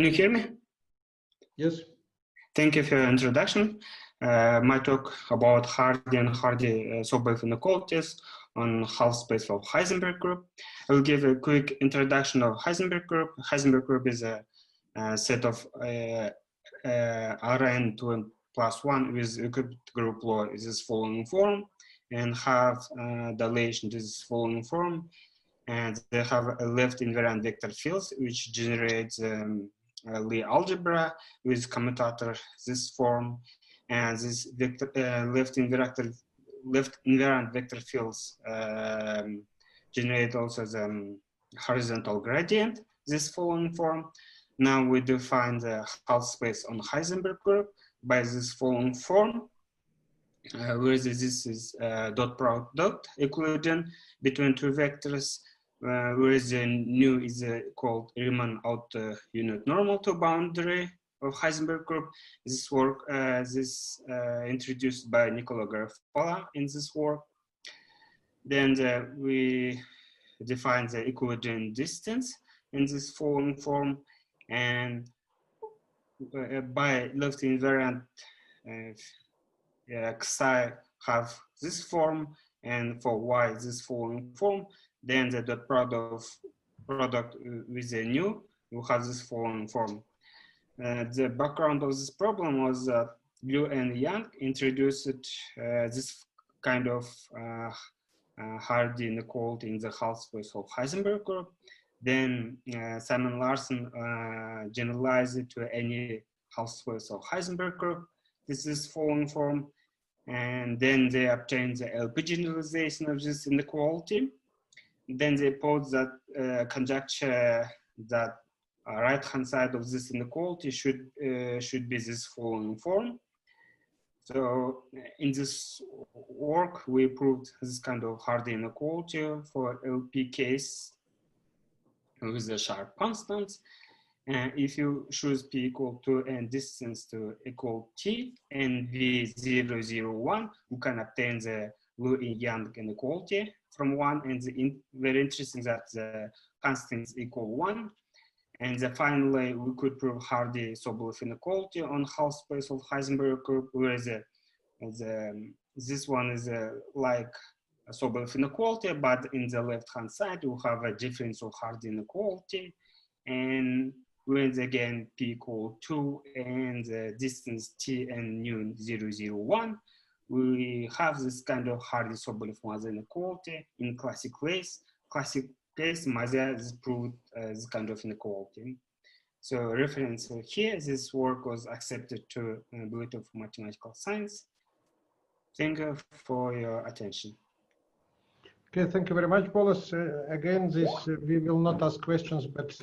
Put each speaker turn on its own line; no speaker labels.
Can you hear me?
Yes.
Thank you for your introduction. My talk about Hardy and Hardy-Sobolev inequalities on half space of Heisenberg group. I will give a quick introduction of Heisenberg group. Heisenberg group is a set of Rn plus 1 with equipped group law is this following form, and have dilation to this following form, and they have a left invariant vector fields which generates Lie algebra with commutator this form, and this vector left invariant vector fields generate also the horizontal gradient this following form. Now we define the half space on Heisenberg group by this following form, where this is dot product equilibrium between two vectors, where the nu is called Riemann outer unit normal to boundary of Heisenberg group. This work introduced by Nicola Garofalo in this work. Then we define the equilibrium distance in this following form, and by left invariant xi have this form, and for y this following form. Then the dot product with the nu will have this following form. The background of this problem was that Liu and Yang introduced this kind of Hardy inequality in the half space of Heisenberg group. Then Simon Larsen generalized it to any half space of Heisenberg group. This is following form, and then they obtained the LP generalization of this inequality. Then they pose that conjecture that right-hand side of this inequality should be this following form. So in this work, we proved this kind of Hardy inequality for LP case with the sharp constants. And if you choose p equal to and distance to equal t and v0, 0, 1, you can obtain the Liu and Yang inequality from 1, and very interesting that the constants equal 1. And finally, we could prove Hardy-Sobolev inequality on half space of Heisenberg group, where this one is like a Sobolev inequality, but in the left-hand side, we have a difference of Hardy inequality. And when again p equal 2 and the distance t and nu 0, 0, 1, we have this kind of Hardy-Sobolev Mazur inequality in classic case. Classic case, Mazur is proved this kind of inequality. So reference here, this work was accepted to Bulletin of Mathematical Science. Thank you for your attention.
Okay, thank you very much, Bolys. Again, we will not ask questions, but